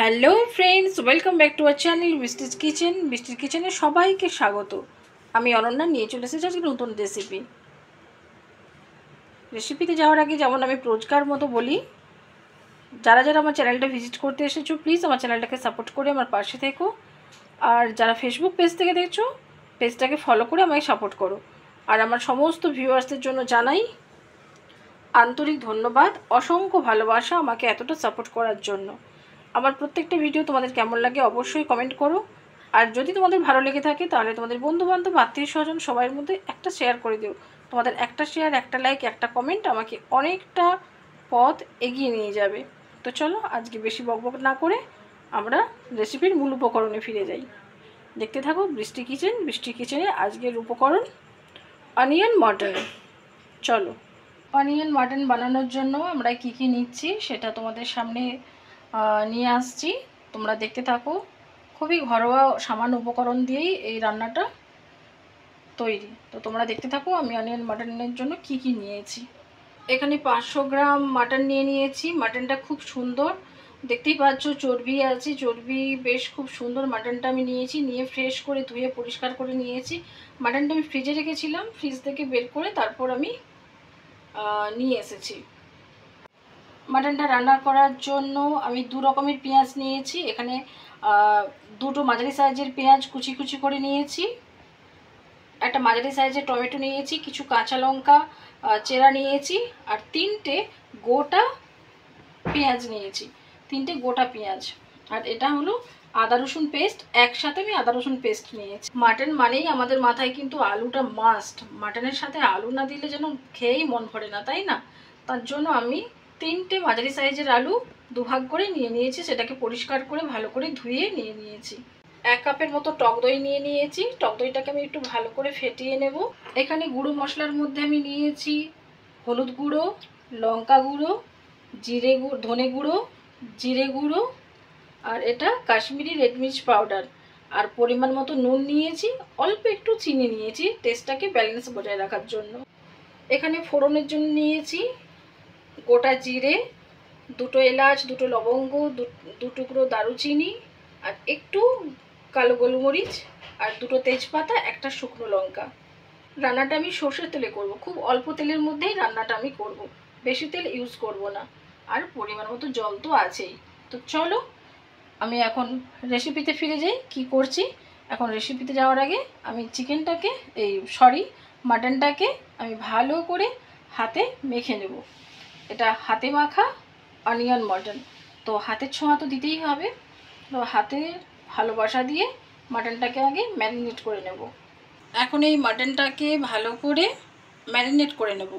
Hello friends, welcome back to our channel Brishti's kitchen. বৃষ্টির কিচেনে সবাইকে স্বাগত। আমি অনন্যা নিয়ে চলে এসেছি আজকে নতুন রেসিপিতে যাওয়ার আগে যেমন আমি রোজকার মতো বলি, যারা যারা আমার চ্যানেলটা ভিজিট করতে এসেছো প্লিজ আমার চ্যানেলটাকে সাপোর্ট করে আমার পাশে থেকো। আর যারা ফেসবুক পেজ থেকে দেখছো পেজটাকে ফলো করে আমাকে সাপোর্ট করো। আর আমার সমস্ত ভিউয়ার্সদের জন্য জানাই আন্তরিক ধন্যবাদ, অসংখ্য ভালোবাসা আমাকে এতটা সাপোর্ট করার জন্য। আমার প্রত্যেকটা ভিডিও তোমাদের কেমন লাগে অবশ্যই কমেন্ট করো। আর যদি তোমাদের ভালো লেগে থাকে তাহলে তোমাদের বন্ধুবান্ধব, আত্মীয় স্বজন সবার মধ্যে একটা শেয়ার করে দিও। তোমাদের একটা শেয়ার, একটা লাইক, একটা কমেন্ট আমাকে অনেকটা পথ এগিয়ে নিয়ে যাবে। তো চলো আজকে বেশি বকবক না করে আমরা রেসিপির মূল উপকরণে ফিরে যাই। দেখতে থাকো বৃষ্টি কিচেন। বৃষ্টি কিচেনে আজকের উপকরণ অনিয়ন মটন। চলো, অনিয়ন মাটন বানানোর জন্য আমরা কি কি নিচ্ছি সেটা তোমাদের সামনে নিয়ে আসছি। তোমরা দেখতে থাকো। খুবই ঘরোয়া সামান্য উপকরণ দিয়েই এই রান্নাটা তৈরি। তো তোমরা দেখতে থাকো আমি অনিয়ন মাটনের জন্য কি কি নিয়েছি। এখানে 500 গ্রাম মাটন নিয়েছি। মাটনটা খুব সুন্দর, দেখতেই পাচ্ছ চর্বি আছে, চর্বি বেশ খুব সুন্দর। মাটনটা আমি নিয়ে ফ্রেশ করে ধুয়ে পরিষ্কার করে নিয়েছি। মাটনটা আমি ফ্রিজে রেখেছিলাম, ফ্রিজ থেকে বের করে তারপর আমি নিয়ে এসেছি। মাটনটা রান্না করার জন্য আমি দু রকমের পেঁয়াজ নিয়েছি। এখানে দুটো মাঝারি সাইজের পেঁয়াজ কুচি কুচি করে নিয়েছি, একটা মাঝারি সাইজের টমেটো নিয়েছি, কিছু কাঁচা লঙ্কা চেরা নিয়েছি, আর তিনটে গোটা পেঁয়াজ নিয়েছি, তিনটে গোটা পেঁয়াজ। আর এটা হলো আদা রসুন পেস্ট, একসাথে আমি আদা রসুন পেস্ট নিয়েছি। মাটন মানেই আমাদের মাথায় কিন্তু আলুটা মাস্ট। মাটনের সাথে আলু না দিলে যেন খেয়েই মন ভরে না, তাই না? তার জন্য আমি তিনটে মাঝারি সাইজের আলু দুভাগ করে নিয়েছি, সেটাকে পরিষ্কার করে ভালো করে ধুয়ে নিয়েছি। 1 কাপের মতো টক দই নিয়েছি। টক দইটাকে আমি একটু ভালো করে ফেটিয়ে নেব। এখানে গুঁড়ো মশলার মধ্যে আমি নিয়েছি হলুদ গুঁড়ো, লঙ্কা গুঁড়ো, জিরে গুঁড়ো, ধনে গুঁড়ো, জিরে গুঁড়ো, আর এটা কাশ্মীরি রেড মির্চ পাউডার। আর পরিমাণ মতো নুন নিয়েছি, অল্প একটু চিনি নিয়েছি টেস্টটাকে ব্যালেন্স বজায় রাখার জন্য। এখানে ফোড়নের জন্য নিয়েছি গোটা জিরে, দুটো এলাচ, দুটো লবঙ্গ, দু টুকরো দারুচিনি, আর একটু কালো গোলমরিচ, আর দুটো তেজপাতা, একটা শুকনো লঙ্কা। রান্নাটা আমি সর্ষের তেলে করব, খুব অল্প তেলের মধ্যেই রান্নাটা আমি করব, বেশি তেল ইউজ করব না। আর পরিমাণ মতো জল তো আছেই। তো চলো আমি এখন রেসিপিতে ফিরে যাই কি করছি। এখন রেসিপিতে যাওয়ার আগে আমি মাটনটাকে আমি ভালো করে হাতে মেখে নেব। এটা হাতে মাখা অনিয়ন মটন, তো হাতের ছোঁয়া তো দিতেই হবে। তো হাতে ভালোবাসা দিয়ে মাটনটাকে আগে ম্যারিনেট করে নেব। এখন এই মাটনটাকে ভালো করে ম্যারিনেট করে নেব।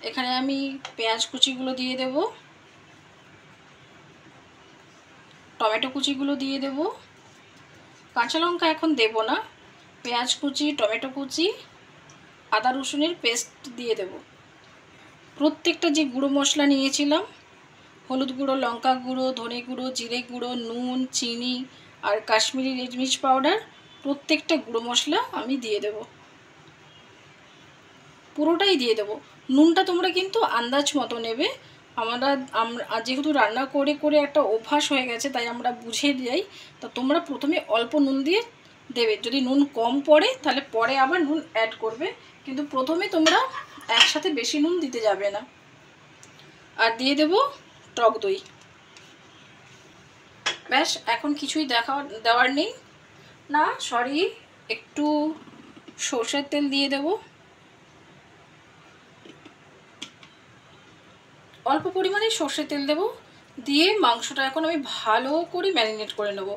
এখানে আমি পেঁয়াজ কুচিগুলো দিয়ে দেব, টমেটো কুচিগুলো দিয়ে দেব, কাঁচা লঙ্কা এখন দেব না, পেঁয়াজ কুচি, টমেটো কুচি, আদা রসুনের পেস্ট দিয়ে দেব। প্রত্যেকটা যে গুঁড়ো মশলা নিয়েছিলাম, হলুদ গুঁড়ো, লঙ্কা গুঁড়ো, ধনে গুঁড়ো, জিরে গুঁড়ো, নুন, চিনি আর কাশ্মীরি রেড মির্চ পাউডার, প্রত্যেকটা গুঁড়ো মশলা আমি দিয়ে দেব, পুরোটাই দিয়ে দেব। নুনটা তোমরা কিন্তু আন্দাজ মতো নেবে। আমরা যেহেতু রান্না করে করে একটা অভ্যাস হয়ে গেছে তাই আমরা বুঝে যাই। তো তোমরা প্রথমে অল্প নুন দিয়ে দেবে, যদি নুন কম পড়ে তাহলে পরে আবার নুন অ্যাড করবে, কিন্তু প্রথমে তোমরা একসাথে বেশি নুন দিতে যাবে না। আর দিয়ে দেব টক দই। ব্যাস, এখন কিছুই দেওয়ার নেই। না সরি, একটু সর্ষের তেল দিয়ে দেব, অল্প পরিমাণে সর্ষের তেল দেব। দিয়ে মাংসটা এখন আমি ভালো করে ম্যারিনেট করে নেব।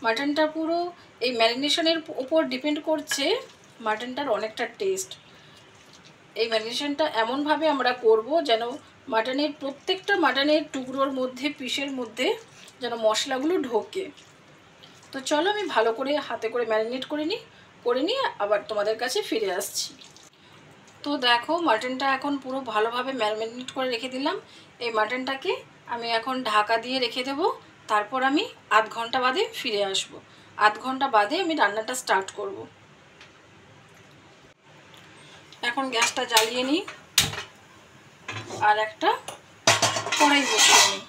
মাটনটা পুরো এই ম্যারিনেশনের উপর ডিপেন্ড করছে মাটনটার অনেকটা টেস্ট। এই ম্যারিনেশনটা এমনভাবে আমরা করব যেন মাটনের টুকরোর মধ্যে, পিসের মধ্যে যেন মশলাগুলো ঢোকে। তো চলো আমি ভালো করে হাতে করে ম্যারিনেট করে নিয়ে আবার তোমাদের কাছে ফিরে আসছি। তো দেখো মাটনটা এখন পুরো ভালোভাবে ম্যারিনেট করে রেখে দিলাম। এই মাটনটাকে আমি এখন ঢাকা দিয়ে রেখে দেব। তারপর আমি আধ ঘন্টা বাদে ফিরে আসব। আধ ঘন্টা বাদে আমি রান্নাটা স্টার্ট করব। এখন গ্যাসটা জ্বালিয়ে নিই আর একটা কড়াই বসিয়ে নিই।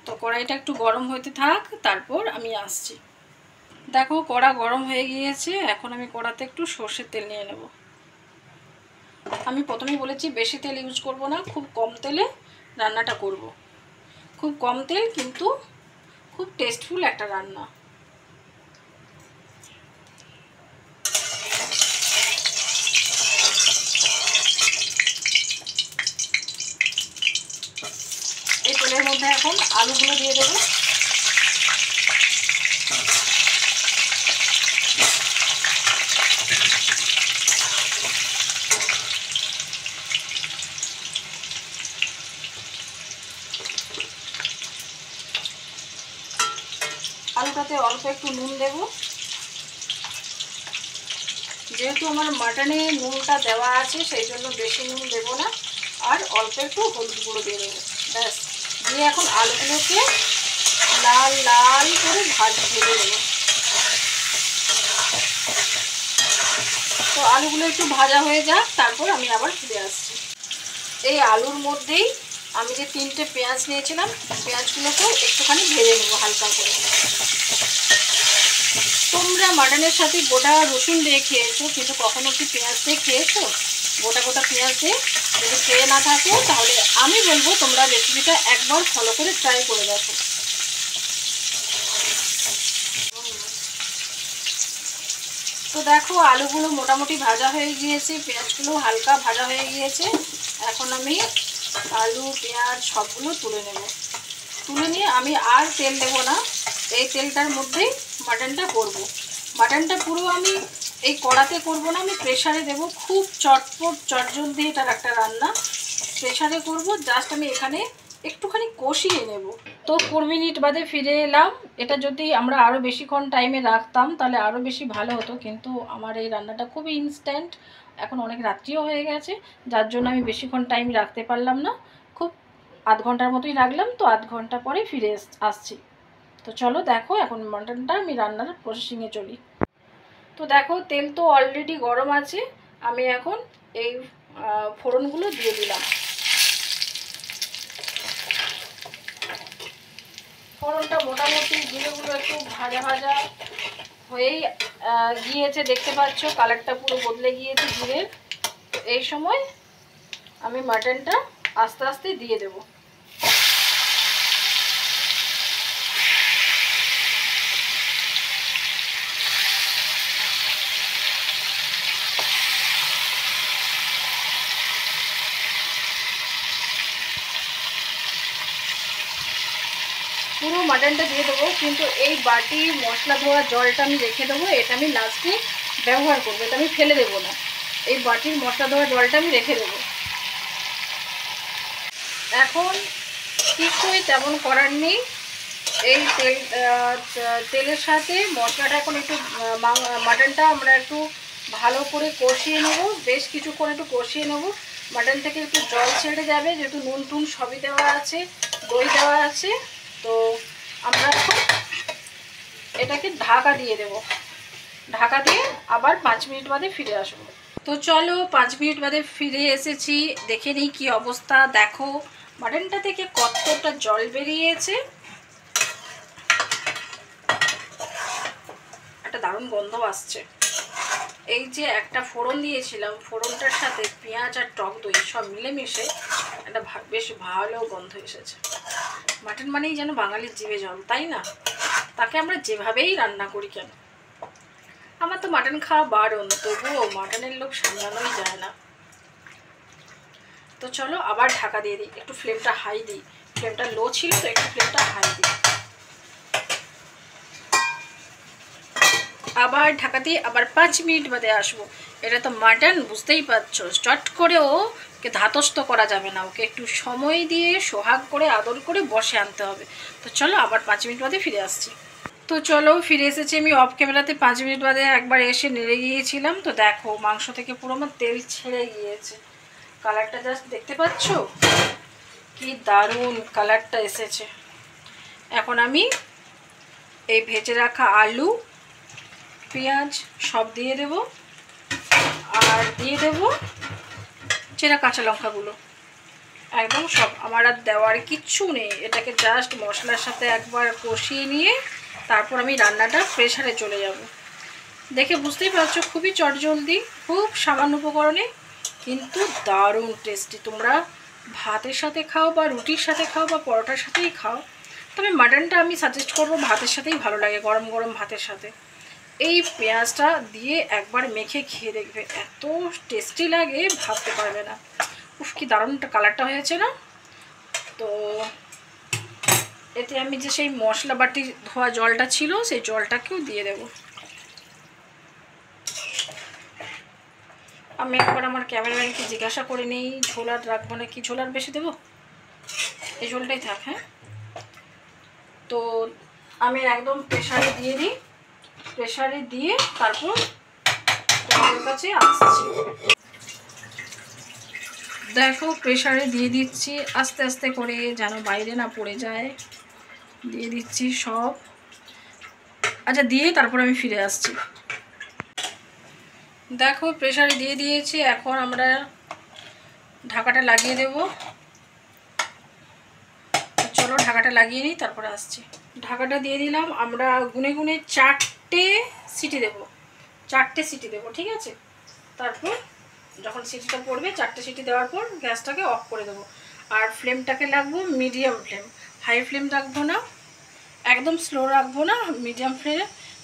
তো কড়াইটা একটু গরম হতে থাক, তারপর আমি আসছি। দেখো কড়া গরম হয়ে গিয়েছে, এখন আমি কড়াতে একটু সর্ষের তেল নিয়ে নেব। আমি প্রথমেই বলেছি বেশি তেল ইউজ করব না, খুব কম তেলে রান্নাটা করব। খুব কম তেল কিন্তু খুব টেস্টফুল একটা রান্না। এই তেলের মধ্যে এখন আলুগুলো দিয়ে দেবো। আলুটাতে অল্প একটু নুন দেব, যেহেতু আমার মাটনে নুনটা দেওয়া আছে সেই জন্য বেশি নুন দেব না, আর অল্প একটু হলুদ গুঁড়ো দিয়ে দেবো। ব্যাস, দিয়ে এখন আলুগুলোকে লাল লাল করে ভেজে দেবো। তো আলুগুলো একটু ভাজা হয়ে যাক, তারপর আমি আবার ফিরে আসছি। এই আলুর মধ্যেই আমি যে 3টে পেঁয়াজ নিয়েছিলাম, পেঁয়াজগুলোকেও একটুখানি ভেজে নেবো হালকা করে। তোমরা মাটনের সাথে গোটা রসুন দিয়ে খেয়েছো, কিন্তু কখনো কি পেঁয়াজ দিয়ে খেয়েছো? গোটা গোটা পেঁয়াজ দিয়ে যদি খেয়ে না থাকো, তাহলে আমি বলবো তোমরা রেসিপিটা একবার ফলো করে ট্রাই করে দেখো। তো দেখো আলুগুলো মোটামুটি ভাজা হয়ে গিয়েছে, পেঁয়াজগুলো হালকা ভাজা হয়ে গিয়েছে। এখন আমি আলু পেঁয়াজ সবগুলো তুলে নেব। তুলে নিয়ে আমি আর তেল দেবো না, এই তেলটার মধ্যেই মাটনটা করব। মাটনটা পুরো আমি এই কড়াতে করব না, আমি প্রেসারে দেব। খুব চটপট চটজলদি এটার একটা রান্না, প্রেসারে করব। জাস্ট আমি এখানে একটুখানি কষিয়ে নেব। তো 4 মিনিট বাদে ফিরে এলাম। এটা যদি আমরা আরও বেশিক্ষণ টাইমে রাখতাম তাহলে আরও বেশি ভালো হতো, কিন্তু আমার এই রান্নাটা খুবই ইনস্ট্যান্ট। এখন অনেক রাত্রিও হয়ে গেছে, যার জন্য আমি বেশিক্ষণ টাইম রাখতে পারলাম না। খুব আধ ঘন্টার মতোই রাখলাম, তো আধ ঘন্টা পরে ফিরে আসছি। তো চলো দেখো এখন মাটনটা আমি রান্নার প্রসেসিংয়ে চলি। তো দেখো তেল তো অলরেডি গরম আছে, আমি এখন এই ফোড়নগুলো দিয়ে দিলাম। ফোড়নটা মোটামুটি জিরেগুলো একটু ভাজা ভাজা হয়েই গিয়েছে, দেখতে পাচ্ছ কালারটা পুরো বদলে গিয়েছে জিরের। তো এই সময় আমি মাটনটা আস্তে আস্তে দিয়ে দেব। পুরো মাটনটা দিয়ে দেবো, কিন্তু এই বাটি মশলা ধোয়া জলটা আমি রেখে দেবো, এটা আমি লাস্টে ব্যবহার করবো, এটা আমি ফেলে দেবো না। এই বাটির মশলা ধোয়া জলটা আমি রেখে দেবো। এখন কিছুই তেমন করার নেই, এই তেলের সাথে মশলাটা এখন একটু মাটনটা আমরা একটু ভালো করে কষিয়ে নেব। বেশ কিছুক্ষণ একটু কষিয়ে নেব, মাটন থেকে একটু জল ছেড়ে যাবে, যেহেতু নুন টুন সবই দেওয়া আছে, দই দেওয়া আছে। তো আমরা এখন এটাকে ঢাকা দিয়ে দেব। ঢাকা দিয়ে আবার 5 মিনিট বাদে ফিরে আসবো। তো চলো 5 মিনিট বাদে ফিরে এসেছি, দেখে নিই কী অবস্থা। দেখো মাটনটা থেকে কতটা জল বেরিয়েছে, একটা দারুণ গন্ধ আসছে। এই যে একটা ফোড়ন দিয়েছিলাম, ফোড়নটার সাথে পেঁয়াজ আর টক দই সব মিলেমিশে একটা বেশ ভালো গন্ধ এসেছে। মাটন মানেই যেন বাঙালির জিভে জল, তাই না? তাকে আমরা যেভাবেই রান্না করি কেন। আমার তো মাটন খাওয়া বারণ, তবুও মাটনের লোক সামলানোই যায় না। তো চলো আবার ঢাকা দিয়ে দিই, একটু ফ্লেমটা হাই দিই। ফ্লেমটা লো ছিল তো একটু ফ্লেমটা হাই দিই। আবার ঢাকা দিয়ে আবার 5 মিনিট বাদে আসবো। এটা তো মাটন, বুঝতেই পারছো, চট করেও ওকে ধাতস্থ করা যাবে না, ওকে একটু সময় দিয়ে সোহাগ করে আদর করে বসে আনতে হবে। তো চলো আবার 5 মিনিট বাদে ফিরে আসছি। তো চলো ফিরে এসেছি আমি অফ ক্যামেরাতে। 5 মিনিট বাদে একবার এসে নেড়ে গিয়েছিলাম। তো দেখো মাংস থেকে পুরো আমার তেল ছেড়ে গিয়েছে, কালারটা জাস্ট দেখতে পাচ্ছ কি দারুণ কালারটা এসেছে। এখন আমি এই ভেজে রাখা আলু পেঁয়াজ সব দিয়ে দেব, আর দিয়ে দেব চেরা কাঁচা লঙ্কাগুলো। একদম সব, আমার আর দেওয়ার কিচ্ছু নেই। এটাকে জাস্ট মশলার সাথে একবার কষিয়ে নিয়ে তারপর আমি রান্নাটা প্রেশারে চলে যাব। দেখে বুঝতেই পারছো খুবই চটজলদি, খুব সামান্য উপকরণে কিন্তু দারুণ টেস্টি। তোমরা ভাতের সাথে খাও বা রুটির সাথে খাও বা পরোটার সাথেই খাও, তবে মাটনটা আমি সাজেস্ট করবো ভাতের সাথেই ভালো লাগে, গরম গরম ভাতের সাথে। এই পেঁয়াজটা দিয়ে একবার মেখে খেয়ে দেখবে, এত টেস্টি লাগে ভাবতে পারবে না। উফ কি দারুণ কালারটা হয়েছে না। তো এতে আমি যে সেই মশলা বাটি ধোয়া জলটা ছিল সেই জলটাকেও দিয়ে দেব। আমি একবার আমার ক্যামেরাম্যানকে জিজ্ঞাসা করে নিই ঝোল আর রাখবো না কি, ঝোল আর বেশি দেবো, এই ঝোলটাই থাক। হ্যাঁ, তো আমি একদম প্রেশারে দিয়ে দিই, প্রেশারে দিয়ে তারপর তোমাদের কাছে আসছি। দেখো প্রেশারে দিয়ে দিচ্ছি আস্তে আস্তে করে, যেন বাইরে না পড়ে যায়। দিয়ে দিচ্ছি সব। আচ্ছা দিয়ে তারপর আমি ফিরে আসছি। দেখো প্রেশারে দিয়ে দিয়েছি, এখন আমরা ঢাকাটা লাগিয়ে দেব। চলো ঢাকাটা লাগিয়ে নিই তারপরে আসছি। ঢাকাটা দিয়ে দিলাম, আমরা গুনে গুনে 4টে সিটি দেব, 4টে সিটি দেব, ঠিক আছে। তারপর যখন সিটিটা পড়বে 4টে সিটি দেওয়ার পর গ্যাসটাকে অফ করে দেবো। আর ফ্লেমটাকে রাখবো মিডিয়াম ফ্লেম, হাই ফ্লেম রাখবো না, একদম স্লো রাখবো না, মিডিয়াম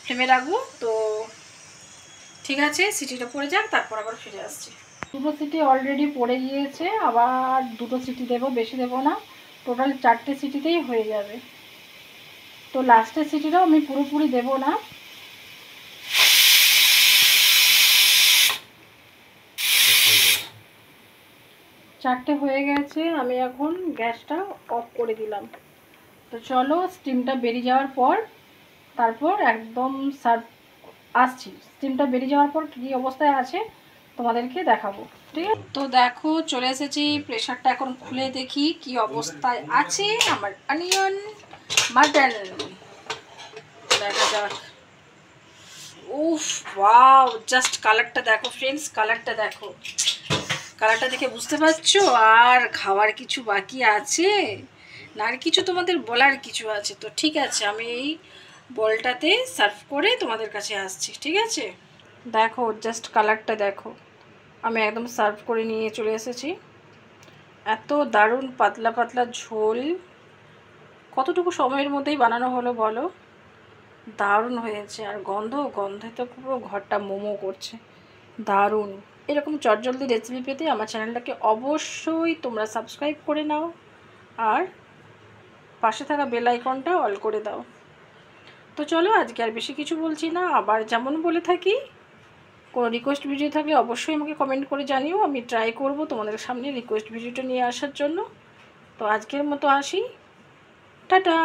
ফ্লেমে রাখবো। তো ঠিক আছে, সিটিটা পড়ে যাক তারপর আবার ফিরে আসছি। দুটো সিটি অলরেডি পড়ে গিয়েছে, আবার দুটো সিটি দেবো, বেশি দেবো না, টোটাল 4টে সিটিতেই হয়ে যাবে। তো লাস্টের সিটিটাও আমি পুরোপুরি দেবো না। চারটে হয়ে গেছে, আমি এখন গ্যাসটা অফ করে দিলাম। তো চলো স্টিমটা বেরিয়ে যাওয়ার পর তারপর একদম সার্ভ আসছি। স্টিমটা বেরিয়ে যাওয়ার পর কী অবস্থায় আছে তোমাদেরকে দেখাবো, ঠিক আছে। তো দেখো চলে এসেছি, প্রেশারটা এখন খুলে দেখি কি অবস্থায় আছে আমার অনিয়ন মাটন, দেখা যাক। উফ ওয়াও, জাস্ট কালারটা দেখো ফ্রেন্ডস, কালারটা দেখো, কালারটা দেখে বুঝতে পারছো আর খাওয়ার কিছু বাকি আছে না, আর কিছু তোমাদের বলার কিছু আছে। তো ঠিক আছে, আমি এই বলটাতে সার্ভ করে তোমাদের কাছে আসছি, ঠিক আছে। দেখো জাস্ট কালারটা দেখো, আমি একদম সার্ভ করে নিয়ে চলে এসেছি। এত দারুণ পাতলা পাতলা ঝোল, কতটুকু সময়ের মধ্যেই বানানো হলো বলো, দারুণ হয়েছে। আর গন্ধে তো পুরো ঘরটা মোমো করছে, দারুণ। এরকম চটজলদি রেসিপি পেতে আমার চ্যানেলটাকে অবশ্যই তোমরা সাবস্ক্রাইব করে নাও আর পাশে থাকা বেল আইকনটা অল করে দাও। তো চলো আজকে আর বেশি কিছু বলছি না, আবার যেমন বলে থাকি কোনো রিকোয়েস্ট ভিডিও থাকলে অবশ্যই আমাকে কমেন্ট করে জানিও, আমি ট্রাই করব তোমাদের সামনে রিকোয়েস্ট ভিডিওটা নিয়ে আসার জন্য। তো আজকের মতো আসি, টাটা।